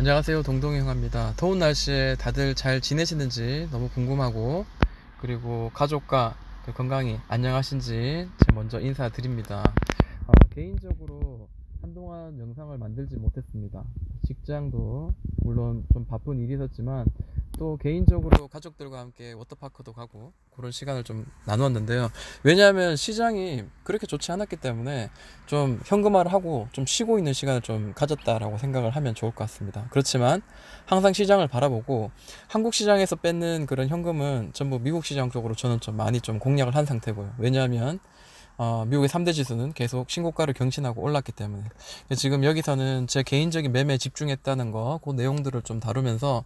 안녕하세요. 동동형입니다. 더운 날씨에 다들 잘 지내시는지 너무 궁금하고, 그리고 가족과 건강히 안녕하신지 제가 먼저 인사드립니다. 개인적으로 한동안 영상을 만들지 못했습니다. 직장도 물론 좀 바쁜 일이 있었지만, 또 개인적으로 가족들과 함께 워터파크도 가고 그런 시간을 좀 나누었는데요. 왜냐하면 시장이 그렇게 좋지 않았기 때문에 좀 현금화를 하고 좀 쉬고 있는 시간을 좀 가졌다라고 생각을 하면 좋을 것 같습니다. 그렇지만 항상 시장을 바라보고, 한국 시장에서 뺏는 그런 현금은 전부 미국 시장 쪽으로 저는 좀 많이 좀 공략을 한 상태고요. 왜냐하면 미국의 3대 지수는 계속 신고가를 경신하고 올랐기 때문에. 지금 여기서는 제 개인적인 매매에 집중했다는 거, 그 내용들을 좀 다루면서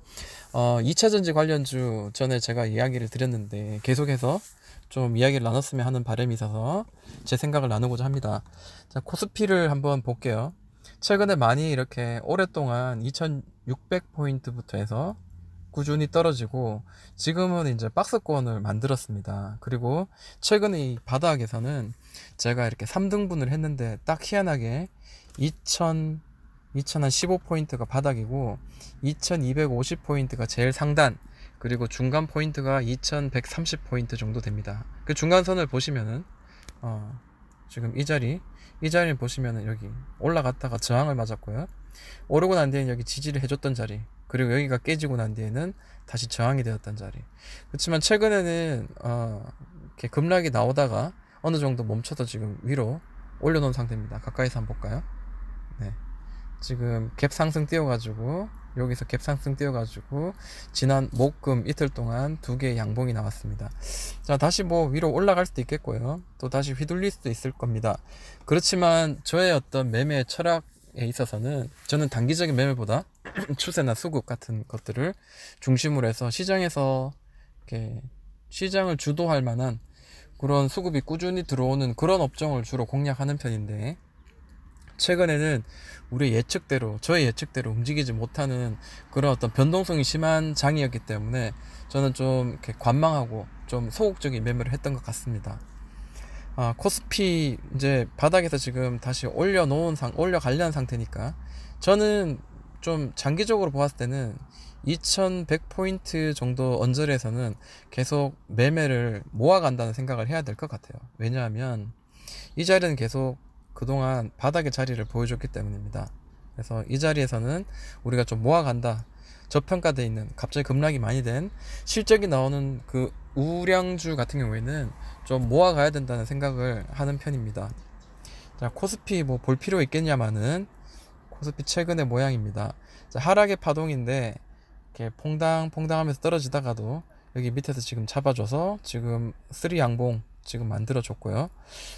2차전지 관련주 전에 제가 이야기를 드렸는데 계속해서 좀 이야기를 나눴으면 하는 바람이 있어서 제 생각을 나누고자 합니다. 자, 코스피를 한번 볼게요. 최근에 많이 이렇게 오랫동안 2600포인트부터 해서 꾸준히 떨어지고, 지금은 이제 박스권을 만들었습니다. 그리고 최근에 이 바닥에서는 제가 이렇게 3등분을 했는데 딱 희한하게 2015포인트가 바닥이고 2250포인트가 제일 상단, 그리고 중간 포인트가 2130포인트 정도 됩니다. 그 중간선을 보시면은 지금 이 자리를 보시면은 여기 올라갔다가 저항을 맞았고요. 오르고 난 뒤에는 여기 지지를 해줬던 자리, 그리고 여기가 깨지고 난 뒤에는 다시 저항이 되었던 자리. 그렇지만 최근에는 이렇게 급락이 나오다가 어느 정도 멈춰서 지금 위로 올려놓은 상태입니다. 가까이서 한번 볼까요? 네. 지금 갭 상승 띄워가지고, 여기서 갭 상승 띄워가지고 지난 목금 이틀 동안 두 개의 양봉이 나왔습니다. 자, 다시 뭐 위로 올라갈 수도 있겠고요, 또 다시 휘둘릴 수도 있을 겁니다. 그렇지만 저의 어떤 매매 철학에 있어서는, 저는 단기적인 매매보다 추세나 수급 같은 것들을 중심으로 해서 시장에서 이렇게 시장을 주도할 만한 그런 수급이 꾸준히 들어오는 그런 업종을 주로 공략하는 편인데, 최근에는 저의 예측대로 움직이지 못하는 그런 어떤 변동성이 심한 장이었기 때문에 저는 좀 이렇게 관망하고 좀 소극적인 매매를 했던 것 같습니다. 코스피 이제 바닥에서 지금 다시 올려가려는 상태니까, 저는 좀 장기적으로 보았을 때는 2100포인트 정도 언저리에서는 계속 매매를 모아간다는 생각을 해야 될 것 같아요. 왜냐하면 이 자리는 계속 그동안 바닥의 자리를 보여줬기 때문입니다. 그래서 이 자리에서는 우리가 좀 모아간다, 저평가되어 있는, 갑자기 급락이 많이 된 실적이 나오는 그 우량주 같은 경우에는 좀 모아가야 된다는 생각을 하는 편입니다. 자, 코스피 뭐 볼 필요 있겠냐마는, 코스피 최근의 모양입니다. 자, 하락의 파동인데 이렇게 퐁당퐁당 하면서 떨어지다가도 여기 밑에서 지금 잡아줘서 지금 3 양봉 지금 만들어 줬고요.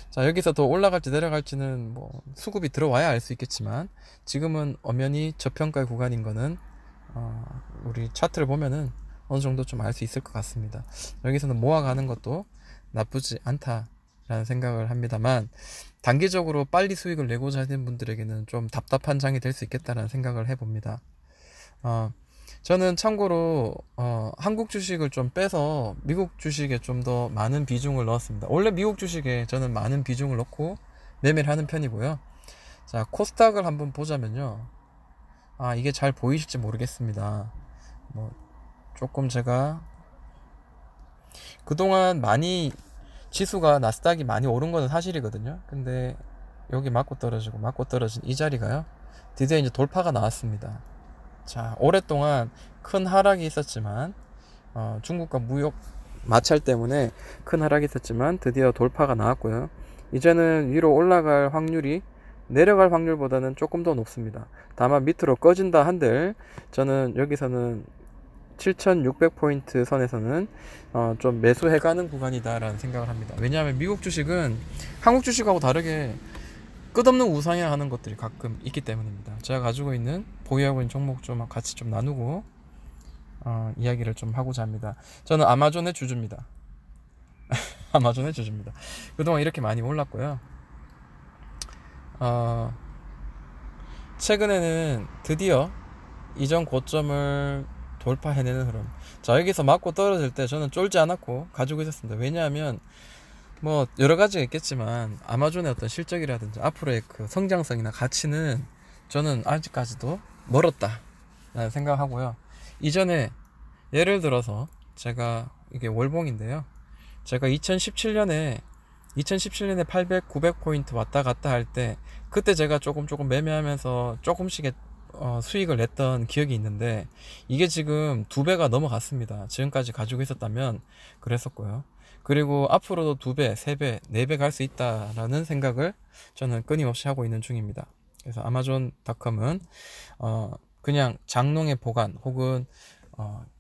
자, 여기서 더 올라갈지 내려갈지는 뭐 수급이 들어와야 알 수 있겠지만, 지금은 엄연히 저평가의 구간인 거는 우리 차트를 보면은 어느 정도 좀 알 수 있을 것 같습니다. 여기서는 모아가는 것도 나쁘지 않다라는 생각을 합니다만, 단기적으로 빨리 수익을 내고자 하는 분들에게는 좀 답답한 장이 될 수 있겠다라는 생각을 해봅니다. 저는 참고로 한국 주식을 좀 빼서 미국 주식에 좀 더 많은 비중을 넣었습니다. 원래 미국 주식에 저는 많은 비중을 넣고 매매를 하는 편이고요. 자, 코스닥을 한번 보자면요. 이게 잘 보이실지 모르겠습니다. 뭐 조금 제가 그동안 많이 지수가, 나스닥이 많이 오른 것은 사실이거든요. 근데 여기 맞고 떨어지고 맞고 떨어진 이 자리가요, 드디어 이제 돌파가 나왔습니다. 자, 오랫동안 큰 하락이 있었지만, 중국과 무역 마찰 때문에 큰 하락이 있었지만 드디어 돌파가 나왔고요. 이제는 위로 올라갈 확률이 내려갈 확률보다는 조금 더 높습니다. 다만 밑으로 꺼진다 한들, 저는 여기서는 7600포인트 선에서는 좀 매수해가는 구간이다라는 생각을 합니다. 왜냐하면 미국 주식은 한국 주식하고 다르게 끝없는 우상향 하는 것들이 가끔 있기 때문입니다. 제가 가지고 있는 보유하고 있는 종목 좀 같이 좀 나누고 이야기를 좀 하고자 합니다. 저는 아마존의 주주입니다. 아마존의 주주입니다. 그동안 이렇게 많이 올랐고요. 최근에는 드디어 이전 고점을 돌파해내는 흐름. 자, 여기서 맞고 떨어질 때 저는 쫄지 않았고 가지고 있었습니다. 왜냐하면 뭐 여러 가지가 있겠지만, 아마존의 어떤 실적이라든지 앞으로의 그 성장성이나 가치는 저는 아직까지도 멀었다, 라는 생각하고요. 이전에 예를 들어서 제가 이게 월봉인데요. 제가 2017년에 800, 900포인트 왔다 갔다 할 때 그때 제가 조금 매매하면서 조금씩의 수익을 냈던 기억이 있는데 이게 지금 2배가 넘어갔습니다. 지금까지 가지고 있었다면 그랬었고요. 그리고 앞으로도 2배, 3배, 4배 갈 수 있다라는 생각을 저는 끊임없이 하고 있는 중입니다. 그래서 아마존닷컴은 그냥 장롱의 보관 혹은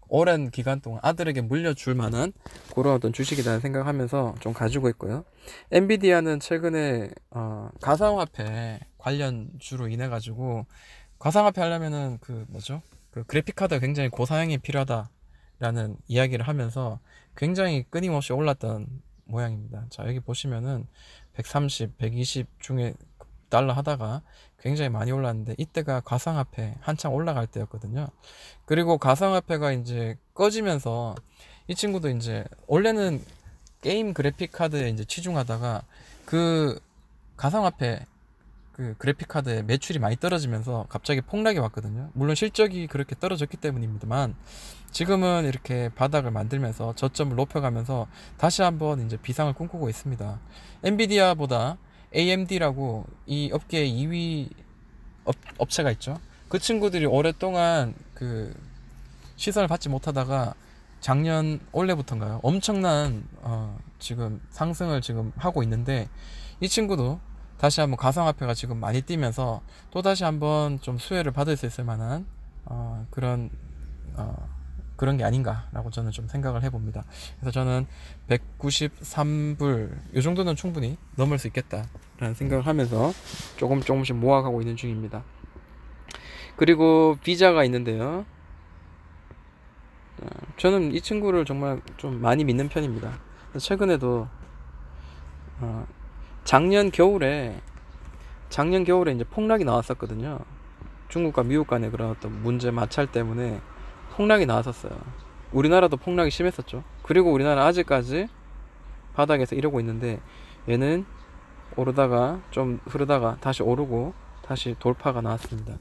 오랜 기간 동안 아들에게 물려줄 만한 그런 어떤 주식이라는 생각하면서 좀 가지고 있고요. 엔비디아는 최근에 가상화폐 관련주로 인해 가지고 가상화폐 하려면은 그 그래픽 카드가 굉장히 고사양이 필요하다라는 이야기를 하면서 굉장히 끊임없이 올랐던 모양입니다. 자, 여기 보시면은 130, 120 중에 달러 하다가 굉장히 많이 올랐는데 이때가 가상화폐 한창 올라갈 때였거든요. 그리고 가상화폐가 이제 꺼지면서 이 친구도 이제 원래는 게임 그래픽 카드에 이제 치중하다가 그 가상화폐 그 그래픽 카드의 매출이 많이 떨어지면서 갑자기 폭락이 왔거든요. 물론 실적이 그렇게 떨어졌기 때문입니다만 지금은 이렇게 바닥을 만들면서 저점을 높여가면서 다시 한번 이제 비상을 꿈꾸고 있습니다. 엔비디아보다 AMD라고 이 업계의 2위 업체가 있죠. 그 친구들이 오랫동안 그 시선을 받지 못하다가 작년 올해부터인가요? 엄청난 지금 상승을 지금 하고 있는데 이 친구도 다시 한번 가상화폐가 지금 많이 뛰면서 또 다시 한번 좀 수혜를 받을 수 있을 만한 그런 게 아닌가라고 저는 좀 생각을 해봅니다. 그래서 저는 193불 이 정도는 충분히 넘을 수 있겠다라는 생각을 하면서 조금씩 모아가고 있는 중입니다. 그리고 비자가 있는데요. 저는 이 친구를 정말 좀 많이 믿는 편입니다. 최근에도 작년 겨울에 이제 폭락이 나왔었거든요. 중국과 미국 간의 그런 어떤 문제 마찰 때문에 폭락이 나왔었어요. 우리나라도 폭락이 심했었죠. 그리고 우리나라 아직까지 바닥에서 이러고 있는데 얘는 오르다가 좀 흐르다가 다시 오르고 다시 돌파가 나왔습니다.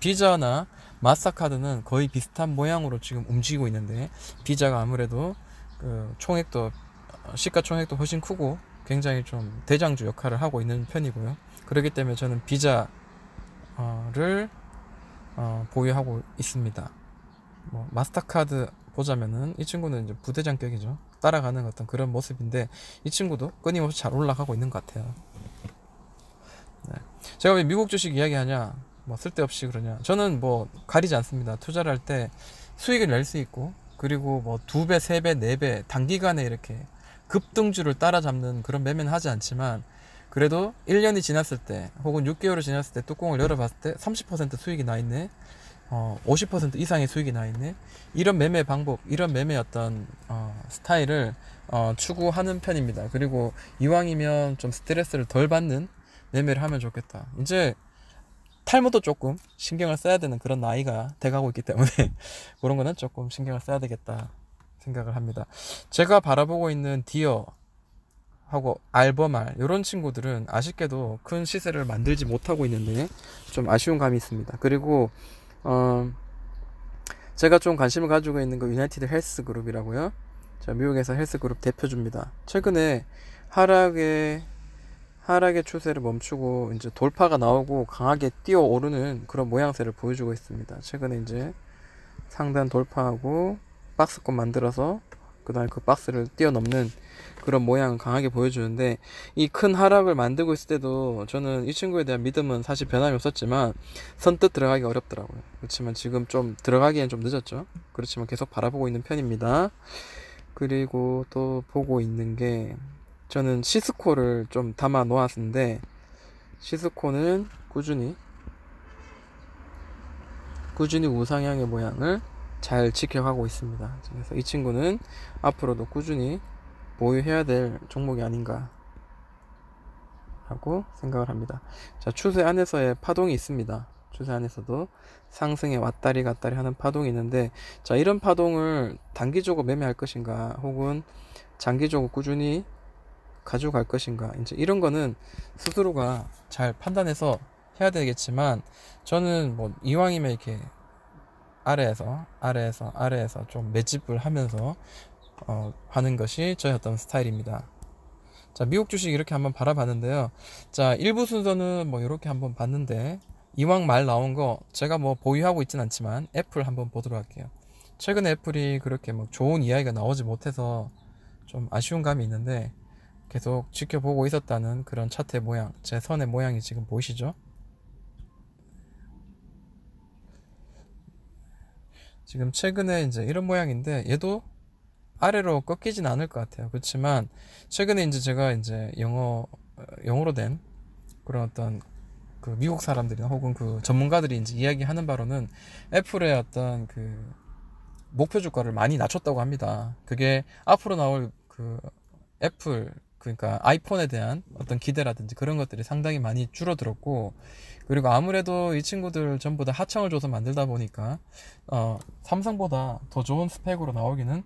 비자나 마스터카드는 거의 비슷한 모양으로 지금 움직이고 있는데 비자가 아무래도 그 총액도 시가총액도 훨씬 크고 굉장히 좀 대장주 역할을 하고 있는 편이고요. 그렇기 때문에 저는 비자를 보유하고 있습니다. 뭐 마스터카드 보자면은 이 친구는 이제 부대장격이죠. 따라가는 어떤 그런 모습인데 이 친구도 끊임없이 잘 올라가고 있는 것 같아요. 네. 제가 왜 미국 주식 이야기하냐, 뭐 쓸데없이 그러냐. 저는 뭐 가리지 않습니다. 투자를 할 때 수익을 낼 수 있고 그리고 뭐 2배, 3배, 4배 단기간에 이렇게 급등주를 따라잡는 그런 매매는 하지 않지만 그래도 1년이 지났을 때 혹은 6개월이 지났을 때 뚜껑을 열어봤을 때 30% 수익이 나 있네, 50% 이상의 수익이 나 있네, 이런 매매 방법, 이런 매매 어떤 스타일을 추구하는 편입니다. 그리고 이왕이면 좀 스트레스를 덜 받는 매매를 하면 좋겠다. 이제 탈모도 조금 신경을 써야 되는 그런 나이가 돼가고 있기 때문에 그런 거는 조금 신경을 써야 되겠다 생각을 합니다. 제가 바라보고 있는 디어 하고 알버말 이런 친구들은 아쉽게도 큰 시세를 만들지 못하고 있는데 좀 아쉬운 감이 있습니다. 그리고 제가 좀 관심을 가지고 있는 거 유나이티드 헬스 그룹이라고요. 자, 미국에서 헬스 그룹 대표주입니다. 최근에 하락의 추세를 멈추고 이제 돌파가 나오고 강하게 뛰어오르는 그런 모양새를 보여주고 있습니다. 최근에 이제 상단 돌파하고 박스권 만들어서 그 다음에 그 박스를 뛰어넘는 그런 모양을 강하게 보여주는데 이 큰 하락을 만들고 있을 때도 저는 이 친구에 대한 믿음은 사실 변함이 없었지만 선뜻 들어가기 어렵더라고요. 그렇지만 지금 좀 들어가기엔 좀 늦었죠. 그렇지만 계속 바라보고 있는 편입니다. 그리고 또 보고 있는 게 저는 시스코를 좀 담아 놓았는데 시스코는 꾸준히 우상향의 모양을 잘 지켜가고 있습니다. 그래서 이 친구는 앞으로도 꾸준히 보유해야 될 종목이 아닌가 하고 생각을 합니다. 자, 추세 안에서의 파동이 있습니다. 추세 안에서도 상승에 왔다리 갔다리 하는 파동이 있는데, 자, 이런 파동을 단기적으로 매매할 것인가 혹은 장기적으로 꾸준히 가져갈 것인가, 이제 이런 거는 스스로가 잘 판단해서 해야 되겠지만 저는 뭐 이왕이면 이렇게 아래에서 좀 매집을 하면서 하는 것이 저의 어떤 스타일입니다. 자, 미국 주식 이렇게 한번 바라봤는데요. 자, 일부 순서는 뭐 이렇게 한번 봤는데, 이왕 말 나온 거 제가 뭐 보유하고 있진 않지만 애플 한번 보도록 할게요. 최근에 애플이 그렇게 뭐 좋은 이야기가 나오지 못해서 좀 아쉬운 감이 있는데, 계속 지켜보고 있었다는 그런 차트의 모양, 제 선의 모양이 지금 보이시죠? 지금 최근에 이제 이런 모양인데, 얘도 아래로 꺾이진 않을 것 같아요. 그렇지만 최근에 이제 제가 이제 영어로 된 그런 어떤 그 미국 사람들이나 혹은 그 전문가들이 이제 이야기하는 바로는 애플의 어떤 그 목표 주가를 많이 낮췄다고 합니다. 그게 앞으로 나올 그 애플, 그러니까 아이폰에 대한 어떤 기대라든지 그런 것들이 상당히 많이 줄어들었고, 그리고 아무래도 이 친구들 전부 다 하청을 줘서 만들다 보니까 삼성보다 더 좋은 스펙으로 나오기는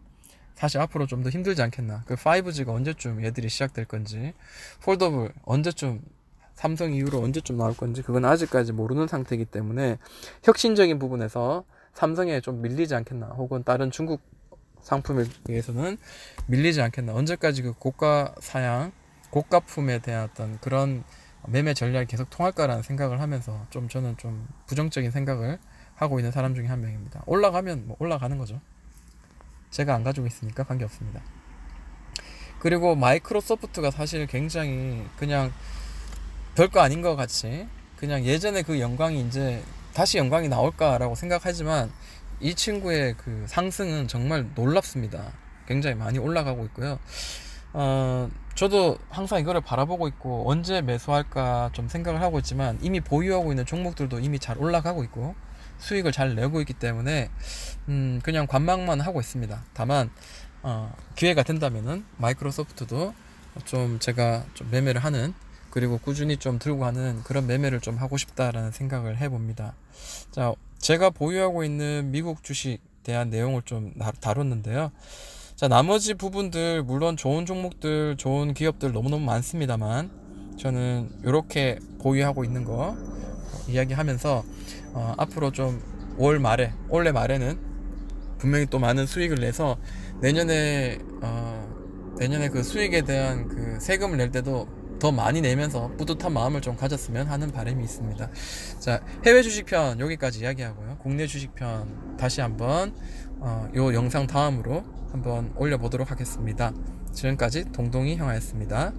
사실 앞으로 좀 더 힘들지 않겠나. 그 5G가 언제쯤 얘들이 시작될 건지, 폴더블 언제쯤, 삼성 이후로 언제쯤 나올 건지 그건 아직까지 모르는 상태이기 때문에 혁신적인 부분에서 삼성에 좀 밀리지 않겠나, 혹은 다른 중국 상품에 의해서는 밀리지 않겠나. 언제까지 그 고가 사양, 고가품에 대한 어떤 그런 매매 전략이 계속 통할까라는 생각을 하면서 좀 저는 좀 부정적인 생각을 하고 있는 사람 중에 한 명입니다. 올라가면 뭐 올라가는 거죠. 제가 안 가지고 있으니까 관계없습니다. 그리고 마이크로소프트가 사실 굉장히 그냥 별거 아닌 것 같이 그냥 예전에 그 영광이 이제 다시 영광이 나올까라고 생각하지만, 이 친구의 그 상승은 정말 놀랍습니다. 굉장히 많이 올라가고 있고요. 저도 항상 이거를 바라보고 있고 언제 매수할까 좀 생각을 하고 있지만, 이미 보유하고 있는 종목들도 이미 잘 올라가고 있고 수익을 잘 내고 있기 때문에 그냥 관망만 하고 있습니다. 다만 기회가 된다면은 마이크로소프트도 좀 제가 좀 매매를 하는, 그리고 꾸준히 좀 들고 가는 그런 매매를 좀 하고 싶다라는 생각을 해봅니다. 자, 제가 보유하고 있는 미국 주식 대한 내용을 좀 다뤘는데요. 자, 나머지 부분들 물론 좋은 종목들, 좋은 기업들 너무너무 많습니다만, 저는 이렇게 보유하고 있는 거 이야기하면서 앞으로 좀 올해 말에는 분명히 또 많은 수익을 내서 내년에 그 수익에 대한 그 세금을 낼 때도 더 많이 내면서 뿌듯한 마음을 좀 가졌으면 하는 바람이 있습니다. 자, 해외 주식편 여기까지 이야기하고요. 국내 주식편 다시 한번 요 영상 다음으로 한번 올려보도록 하겠습니다. 지금까지 동동이 형아였습니다.